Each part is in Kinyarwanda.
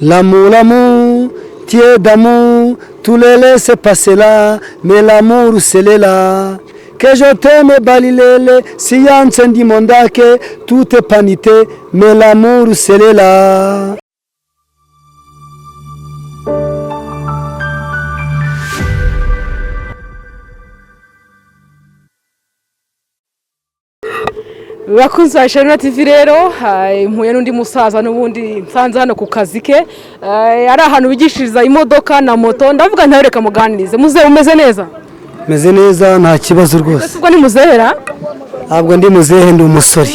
L'amour, tu es d'amour, tu les laisses passer là, mais l'amour c'est là. Que je t'aime balilele, si yansendi mondake, tout est panité, mais l'amour c'est là. Bakunzi ba Sharina TV rero impuye n'undi musaza n'ubundi nsanze hano ku kazi ke ari ahantu bigishiriza imodoka na moto ndavuga ntareka muganirize muze umeze neza Meze neza nta kibazo rwose ubwo ni muzehera ntabwo ndi muzehe ndi umusore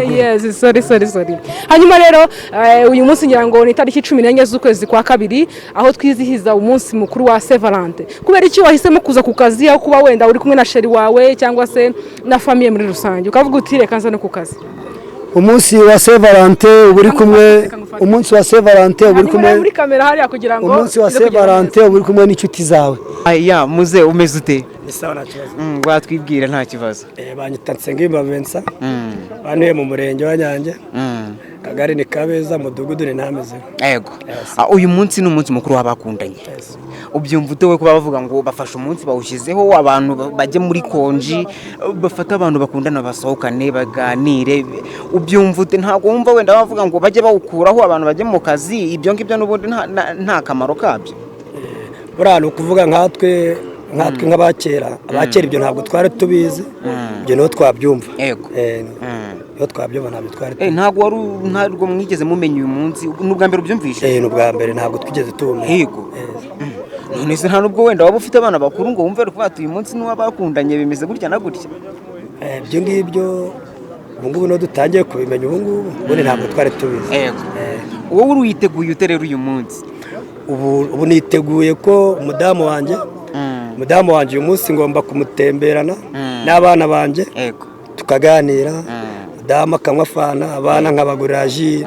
yes sorry hanyuma rero uyu munsi ngira ngo ni tariki 14 z'ukwezi kwa kabiri aho twizihiza umunsi mukuru wa Saint Valentin kubera iki wahisemo kuza ku kazi aho kuba wenda uri kumwe na sheri wawe cyangwa se na famille muri rusange ukavuga uti reka nza no ku kazi umunsi wa Saint Valentin uri kumwe umunsi wa Saint Valentin uri kumwe muri kamera hariya kugira ngo umunsi wa Saint Valentin uri kumwe n'inshuti zawe ya muze umeze ute isawa nta kibazo watwibwira nta kibazo banyita Nsengimba Vincent bantuye mu murenge wa Nyange kagari ni Kabeza mudugudu ni Ntameze yego uyu munsi ni umunsi mukuru w'abakundanye ubyumva utewe kuba bavuga ngo bafashe umunsi bawushyizeho abantu bajye muri konji bafata abantu bakundana basohokane baganire ubyumva ute ntabwo wumva wenda bavuga ngo bajye bawukuraho abantu bajye mu kazi ibyo ngibyo n'ubundi nta kamaro kabyo burano kuvuga nkatwe nk'abakera ibyo ntabwo twari tubizi ibyo niho twabyumva yego niho twabyumva ntabwo twari ntabwo mwigeze mumenya uyu munsi n'ubwa mbere ubyumvishe n'ubwa mbere ntabwo twigeze tubumenya yego none se nta nubwo wenda waba ufite abana bakuru ngo wumve ko uyu munsi n'uwabakundanye bimeze gutya na gutya ibyo ngibyo ubu ngubu niho dutangiye kubimenya ubu ngubu ubundi ntabwo twari tubizi yego wowe uri witeguye ute rero uyu munsi ubu niteguye ko umudamu wanjye uyu munsi ngomba kumutemberana n'abana banjye tukaganira umudamu akanywa fana abana nkabagurira ji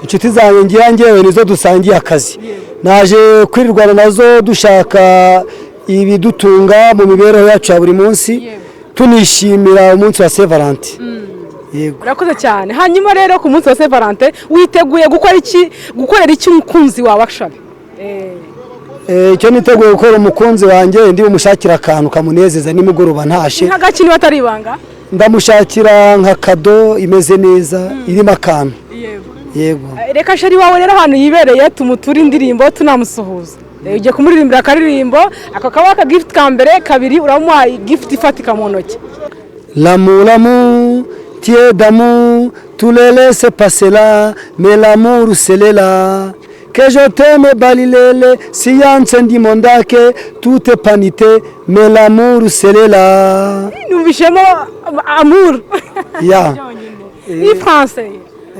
inshuti zanjye ngira ngewe nizo dusangiye akazi naje kwirirwana nazo dushaka ibidutunga mu mibereho yacu ya buri munsi tunishimira umunsi wa Saint Valentin yego urakoze cyane hanyuma rero ku munsi wa Saint Valentin witeguye gukorera iki umukunzi wawe akshaka icyo niteguye gukora umukunzi wanjye ndi umushakira akantu kamunezeza nimugoroba ntashe nk'agakini batari ibanga ndamushakira nka kado imeze neza irimo akantu yego reka sheri wawe rero ahantu yibereye tumutura indirimbo tunamusuhuza ugiye kumuririmbira akaririmbo ako kaba aka gift ka mbere kabiri uramuha gift ifatika mu ntoki l'amour tu es d'amour tu les laisses passer là mais l'amour c'est là que je t'aime balilele si yansendi mondake tout est panité mais l'amour c'est là numvishemo amour ya ni français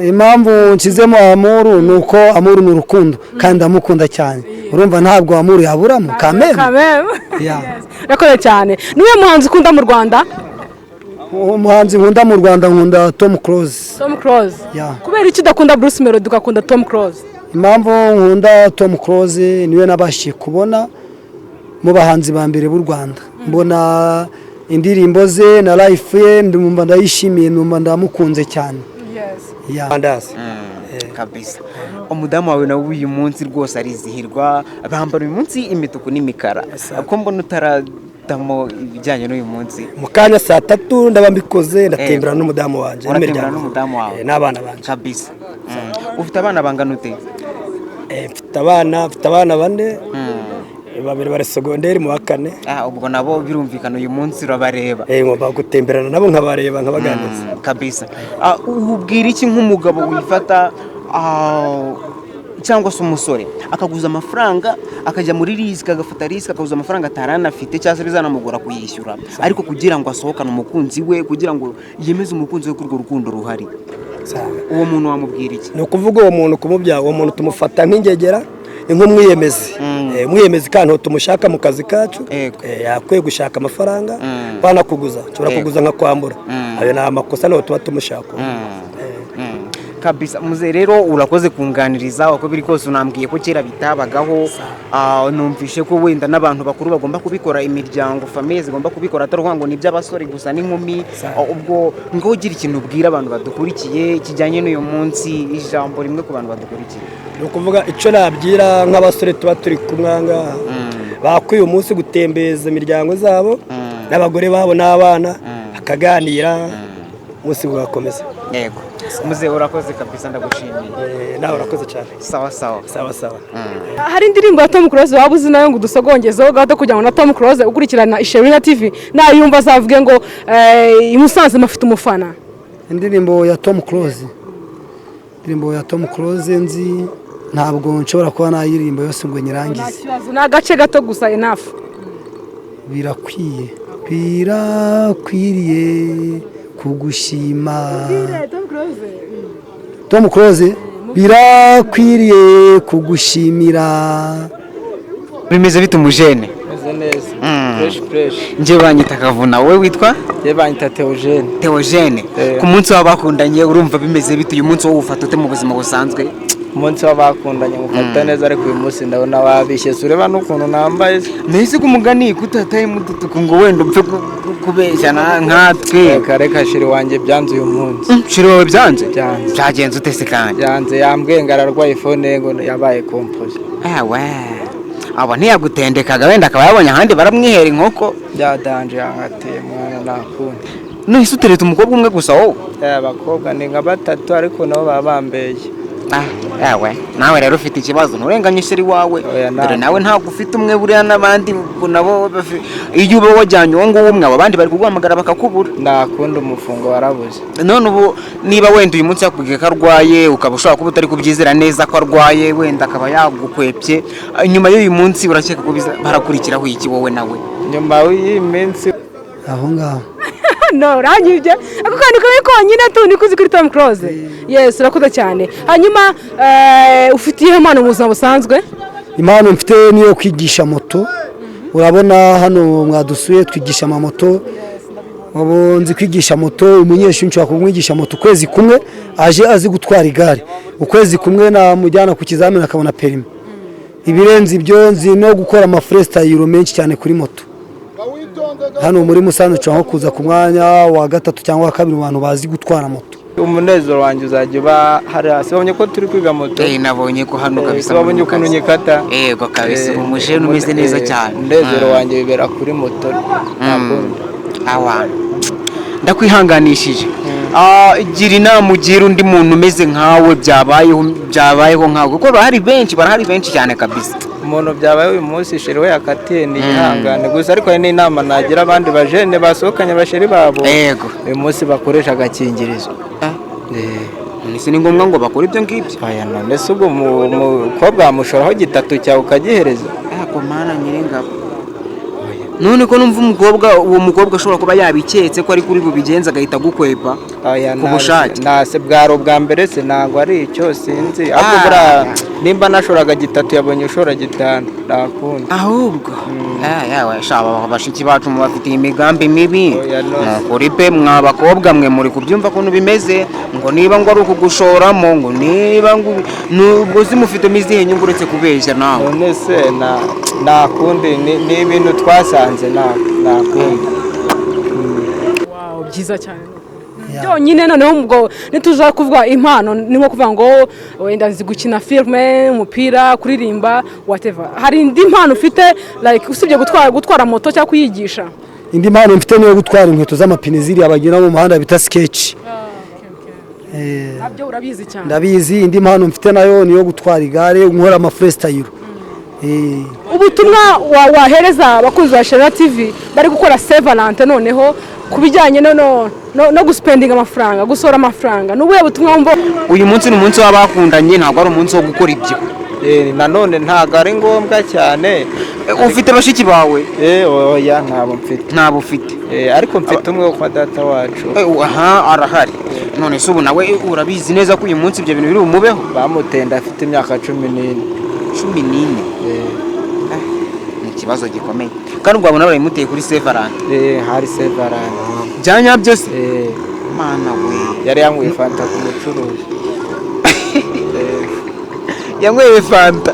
impamvu nshizemo amuru nuko amuru ni urukundo kandi amukunda cyane urumva ntabwo amuru yaburamo kameme yakoze cyane niwe muhanzi ukunda mu Rwanda umuhanzi nkunda mu Rwanda nkunda Tom Close kubera iki udakunda Bruce Melody ugakunda Tom Close impamvu nkunda Tom Close niwe nabashiye kubona mu bahanzi ba mbere b'u Rwanda mbona indirimbo ze na life ye ndumva ndayishimiye numva ndamukunze cyane Mandazi kabisa umudamu wawe nawe uyu munsi rwose arizihirwa bambara uyu munsi imituku n'imikara ko mbona utaradamo ibijyanye n'uyu munsi mu kanya saa 3 ndaba mbikoze ndatembera n'umudamu wanjye n'abana banjye kabisa ufite abana bangana ute mfite abana bane babiri bari segonderi mu bakane ubwo nabo birumvikana uyu munsi urabareba ngomba gutemberana nabo nkabareba nkabaganiriza kabisa ubwira iki nk'umugabo wifata cyangwa se umusore akaguza amafaranga akajya muri risk agafata risk akaguza amafaranga atarana afite cyangwa se bizanamugora kuyishyura ariko kugira ngo asohokane umukunzi we kugira ngo yemeze umukunzi we kurwo rukundo ruhari uwo muntu wamubwira iki no kuvuga uwo muntu kumubya uwo muntu tumufata nk'ingegera umwiyemezi kandi tumushaka mu kazi kacu yakwiye gushaka amafaranga banakuguza nshobora kuguza nka kwambura ayo ni amakosa naho tuba tumushaka kabisa. Muze rero urakoze kunganiriza uko biri kose, unambwiye ko kera bitabagaho. Numvishe ko wenda n'abantu bakuru bagomba kubikora, imiryango famille zigomba kubikora, atari ngo ni by'abasore gusa n'inkumi. Ubwo ngo ugira ikintu ubwira abantu badukurikiye kijyanye n'uyu munsi, ijambo rimwe ku bantu badukurikiye. ni ukuvuga icyo nabyira nk'abasore tuba turi kumwanga bakwiye umunsi gutembeza imiryango zabo n'abagore babo n'abana bakaganira, umunsi ugakomeza. Yego muze urakoze kabisa, ndagushimiye. Nawe urakoze cyane. Sawa sawa. Hari indirimbo ya Tom Close waba uzi nayo ngo dusogongezeho gato kugira ngo na Tom Close ukurikirana Ishema TV nayumva azavuge ngo imusanze mafite umufana. Indirimbo ya Tom Close, nzi ntabwo nshobora kuba nayirimba yose ngo nyirangize. Ni agace gato gusa enough. Birakwiriye kugushima Tom Close, birakwiriye kugushimira. Bimeze bite umujene? Meze neza. Fresh. Nje banyita Kavuna, wowe witwa? Je banyita Theogene. Ku munsi w'abakundanye urumva bimeze bite uyu munsi wo ufata ute mu buzima busanzwe? Umunsi w'abakundanye mufata neza, ariko uyu munsi ndabona wabishye, ureba n'ukuntu nambaye. Nahise ku mugani kutataye mudutuku ngo wenda upfe kubeshyana nkatwe. Reka shiri wanjye byanze uyu munsi. Shiri wawe byanze? Byanze. Byagenze ute se kandi? Byanze, yambwiye ngo ararwaye phone ngo yabaye compose. Aba ntiyagutendekaga wenda akaba yabonye ahandi baramwihera inkoko. Byadanje yangateye mwana nakunda. Nuhise utereta umukobwa umwe gusa wowe? Abakobwa ni nka batatu ariko nabo babambeye. Nawe rero ufite ikibazo, nturenganye sheri wawe. Dore nawe ntabwo ufite umwe buriya n'abandi nabo iyo uba wajyanye uwo nguwo umwe, abandi bari kuguhamagara bakakubura. Nakunda umufungo warabuze. None ubu niba wenda uyu munsi yakubwiye ko arwaye, ukaba ushobora kuba utari kubyizera neza ko arwaye, wenda akaba yagukwepye, nyuma y'uyu munsi urakeka ko barakurikiraho iki wowe nawe? Nyuma y'iyi minsi aho ngaho no uranyibye ako kandi konyine tu nikuzi kuri Tom Close. Yes, urakoze cyane. Hanyuma ufitiye impano mu buzima busanzwe? Impano mfite niyo kwigisha moto. Urabona hano mwadusuye twigisha amamoto. Nzi kwigisha moto, umunyeshuri nshobora kumwigisha moto ukwezi kumwe aje azi gutwara igare, ukwezi kumwe namujyana ku kizamini akabona perimi. Ibirenze ibyo nzi no gukora ama freestyle menshi cyane kuri moto. Hano muri Musanze nshobora kuza ku mwanya wa gatatu cyangwa wa kabiri abantu bazi gutwara moto. Umunezero wanjye uzajya uba hari hasi. Babonye ko turi kwiga moto. Nabonye ko hano kabisa. Babonye ukuntu nyikata. Yego kabisa, umujene umeze neza cyane. Umunezero wanjye bibera kuri moto. Ndakwihanganishije. Gira inama ugira undi muntu umeze nkawe byabayeho nkawe, kuko barahari benshi cyane kabisa. Umuntu byabaye uyu munsi sheri we yakatiye ni ihangane gusa, ariko hari n'inama nagira abandi bajene basohokanye basheri babo. Yego. Uyu munsi bakoresha agakingirizo. Nisi ni ngombwa ngo bakore ibyo ngibyo? None se ubwo umukobwa wamushoraho gitatu cyawe ukagihereza? Mana nyir'ingabo. None ko numva uwo mukobwa ashobora kuba yabiketse ko ari kuri bubigenza agahita gukwepa ku bushake. Nase bwaro bwa mbere se ntabwo ari icyo sinzi, ahubwo nimba nashoraga gitatu yabonye ushora gitanu nakunda. Ahubwo shaba bashiki bacu mubafitiye imigambi mibi. Kuri pe mwabakobwa mwe muri kubyumva ko bimeze, ngo niba ngo ari ukugushoramo, ngo niba ngo nubwo zimufitemo izihe nyungu uretse kubeshya nawe. None se nakundi ni ibintu twasanze nakundi. Wow, byiza cyane. Byonyine noneho ubwo nituja kuvuga impano ni nko kuvuga ngo wenda nzi gukina filme, umupira, kuririmba, whatever. Hari indi mpano ufite like usibye gutwara moto cyangwa kuyigisha? Indi mpano mfite niyo gutwara inkweto z'amapine ziri abagira mu muhanda bita sketch. Nabyo urabizi cyane. Ndabizi. Indi mpano mfite nayo niyo gutwara igare, nkora ama freestyle. Ubutumwa wahereza abakunzi ba Shema TV bari gukora Sevalante noneho kubijyanye no guspendinga amafaranga, gusora amafaranga, nubuye butumwa wumva? Uyu munsi ni umunsi w'abakundanye, ntabwo ari umunsi wo gukora ibyo. Nanone ntabwo ari ngombwa cyane. Ufite bashiki bawe? Oya ntabwo mfite. Ariko mfite umwe wo kwa data wacu. Arahari. None se ubu nawe urabizi neza ko uyu munsi ibyo bintu biri bumubeho? Bamutenda afite imyaka 14. 14? Ni ikibazo gikomeye. Kandi ubwo abona barayimuteye kuri Sevalante? Hari Sevalante. Byanya byose? Mana we. Yari yanguye fanta ku mucuruzi. yanyweye fanta.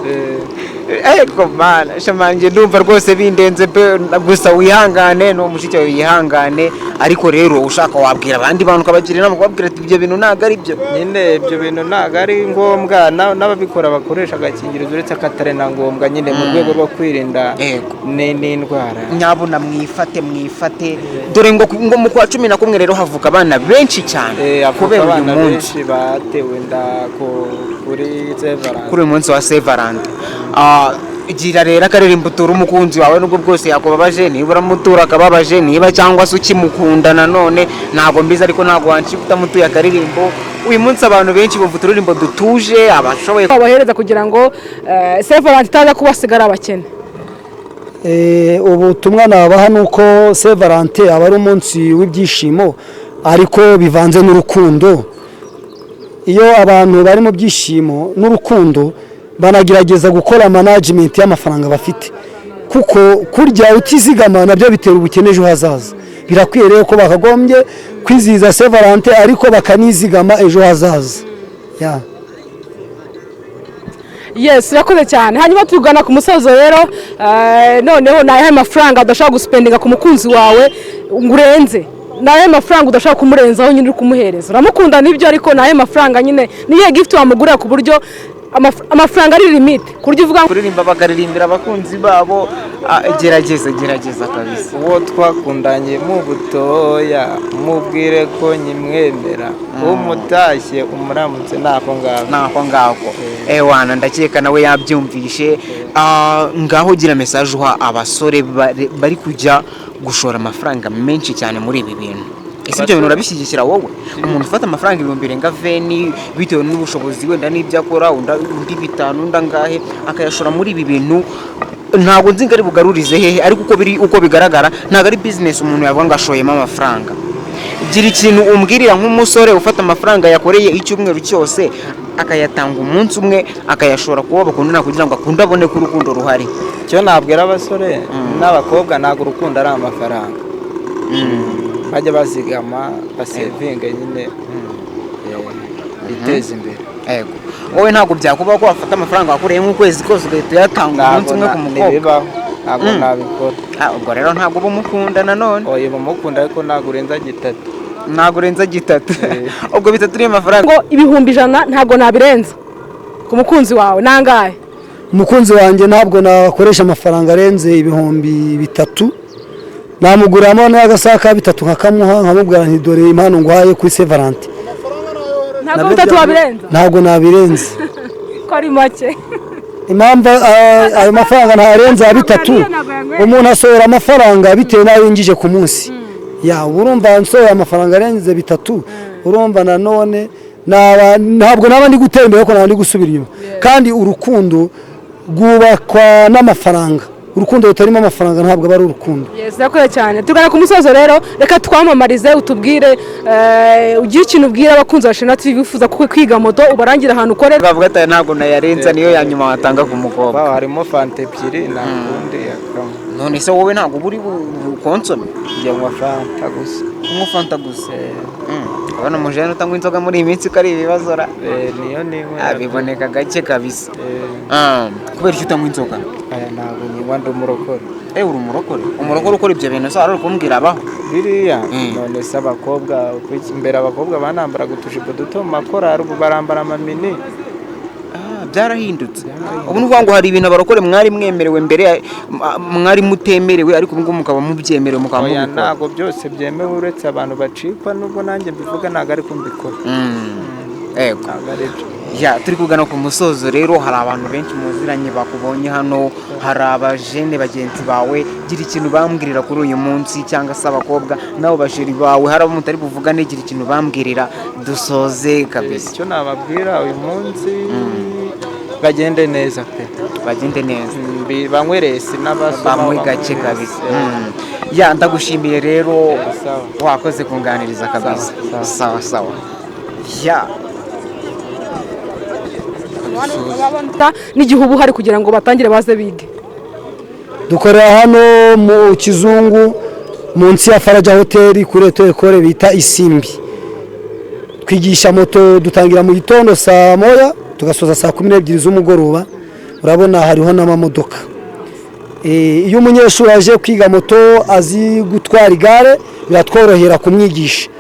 Ego mana shamange ndumva rwose bindenze pe, gusa wihangane no mushiki wawe yihangane, ariko rero ushaka wabwira abandi bantu kabagira inama kubabwira ati ibyo bintu ntago ari byo. Nyine ibyo bintu ntago ari ngombwa, n'ababikora bakoresha agakingirizo uretse akatare na ngombwa nyine mu rwego rwo kwirinda n'indwara. Nyabuna mwifate dore ngo mu kwa 11 rero havuka abana benshi cyane kubera uyu munsi batewe inda kuri Severance, kuri uyu munsi wa Severance. Gira rero akaririmbo utura umukunzi wawe nubwo bwose yakubabaje, niba uramutura akababaje, niba cyangwa se ukimukunda nanone ntabwo mbizi, ariko ntabwo wancika utamutuye akaririmbo. Uyu munsi abantu benshi bumva uturirimbo dutuje abashoboye babahereza kugira ngo Severance itaza kubasigara abakene. Ubutumwa nabaha nuko Severance aba ari umunsi w'ibyishimo ariko bivanze n'urukundo. Iyo abantu bari mu byishimo n'urukundo banagerageza gukora management y'amafaranga bafite, kuko kurya utizigama nabyo bitera ubukene ejo hazaza. Birakwiye rero ko bakagombye kwizihiza Severance ariko bakanizigama ejo hazaza. Yes, yakoze cyane. Hanyuma tugana ku musozo rero, noneho naye amafaranga udashaka guspendinga ku mukunzi wawe ngurenze, naye mafaranga udashaka kumurenzaho nyine uri kumuhereza. Uramukunda nibyo, ariko naye mafaranga nyine niye gift wamugurira ku buryo amafaranga ari limit, kurya uvuga kuririmba bakaririmbira abakunzi babo. Gerageza kabisa. Uwo twakundanye mu butoya mubwire ko nyimwemera, umutashye umuramutse nako ngako. Wana ndakeka nawe yabyumvishe. Ngaho gira message uha abasore bari kujya gushora amafaranga menshi cyane muri ibi bintu. Ese ibyo bintu urabishyigikira wowe? Umuntu ufata amafaranga 2000 renga 20 bitewe n'ubushobozi wenda n'ibyo akora, undi 5 unda ngahe akayashora muri ibi bintu, ntabwo nzi ngari bugarurize hehe, ariko uko bigaragara ntabwo ari business umuntu yavuga ngo ashoyemo amafaranga. Gira ikintu umbwirira nk'umusore ufata amafaranga yakoreye icyumweru cyose akayatanga umunsi umwe akayashora kuba bakundana kugira ngo akunde abone ko urukundo ruhari. Cyo nabwira abasore n'abakobwa ntabwo urukundo ari amafaranga. Bajya bazigama basevinga nyine biteza imbere. Yego wowe ntabwo byakuba ko wafata amafaranga wakoreye nk'ukwezi kose ugahita uyatanga umunsi umwe ku mukobwa. Ntabwo nabikora. Ubwo rero ntabwo bumukunda nanone. Oya bumukunda ariko ntabwo urenza 3. Ntabwo urenza 3. Ubwo 3 uri amafaranga ngo 100,000 ntabwo nabirenza ku mukunzi wawe nangahe. Umukunzi wanjye ntabwo nakoresha amafaranga arenze 3,000. Namuguramo n'agasaka 3 nkakamuha nkamubwira nti dore impano ngwaye kuri Severance. Ntabwo 3 wabirenza. Ntabwo nabirenze. Ko ari make. Impamvu ayo mafaranga ntarenze 3. Umuntu asohora amafaranga bitewe n'ayo yinjije ku munsi. Urumva nsohora amafaranga arenze 3, urumva nanone ntabwo naba ndi gutembera ko nandi gusubira inyuma. Kandi urukundo rwubakwa n'amafaranga. Urukundo rutarimo amafaranga ntabwo aba ari urukundo. Yes, yakoze cyane. Tugana ku musozo rero, reka twamamarize utubwire ugiye ikintu ubwira abakunzi ba Shena TV bifuza kwiga moto ubarangira ahantu ukorera. Bavuga ati ntabwo nayarenza niyo ya nyuma watanga ku mukobwa. Harimo fanta 2 na kundi yakama. None se wowe ntabwo buri konsome? Ngiye mu fanta gusa. Mu fanta gusa. Abana mujana utangwa inzoga muri iminsi kari ibibazora. Niyo nimwe. Abiboneka gake kabisa. Kubera icyo utangwa inzoga? Ntabwo nywa ndumurokore. Uri umurokore? Umurokore ukora ibyo bintu se ari kumbwira abaho? Biriya none se abakobwa imbere abakobwa banambara gutushipo duto mu makorari ubu barambara amamini. Byarahindutse. Ubu nuvuga ngo hari ibintu abarokore mwari mwemerewe mbere mwari mutemerewe, ariko ubwo mukaba mubyemerewe mukaba mubikora. Ntabwo byose byemewe uretse abantu bacikwa, nubwo nanjye mbivuga ntabwo ari kumbikora. Yego. Turi kugana ku musozo rero, hari abantu benshi muziranye bakubonye hano, hari abajene bagenzi bawe, gira ikintu bambwirira kuri uyu munsi, cyangwa se abakobwa nabo bashiri bawe hari abo mutari buvugane, gira ikintu bambwirira dusoze kabisa. Icyo nababwira uyu munsi bagende neza pe, bagende neza, banywerese n'abasoma bamwe gake kabisa. Ndagushimiye rero, wakoze kunganiriza kabisa. Sawa. n'igihe ubu hari kugira ngo batangire baze bige. Dukorera hano mu Kizungu munsi ya Faraja Hotel kuri ekole bita Isimbi. Twigisha moto dutangira mu gitondo saa 9 tugasoza saa 12 z'umugoroba. Urabona hariho n'amamodoka. Iyo umunyeshuri aje kwiga moto azi gutwara igare biratworohera kumwigisha.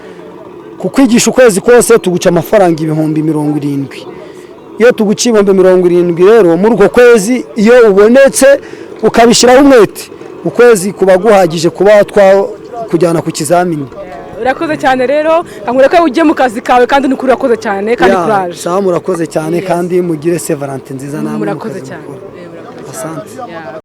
Kukwigisha ukwezi kose tuguca amafaranga 70,000. Iyo tuguciye 70,000 rero muri uko kwezi iyo ubonetse ukabishiraho umwete ukwezi kuba guhagije kuba kujyana ku kizamini. Urakoze cyane rero nkangureka ujye mu kazi kawe kandi nukuri urakoze cyane kandi courage. Sawa murakoze cyane kandi mugire Saint Valentin nziza namwe. Murakoze cyane. Asante.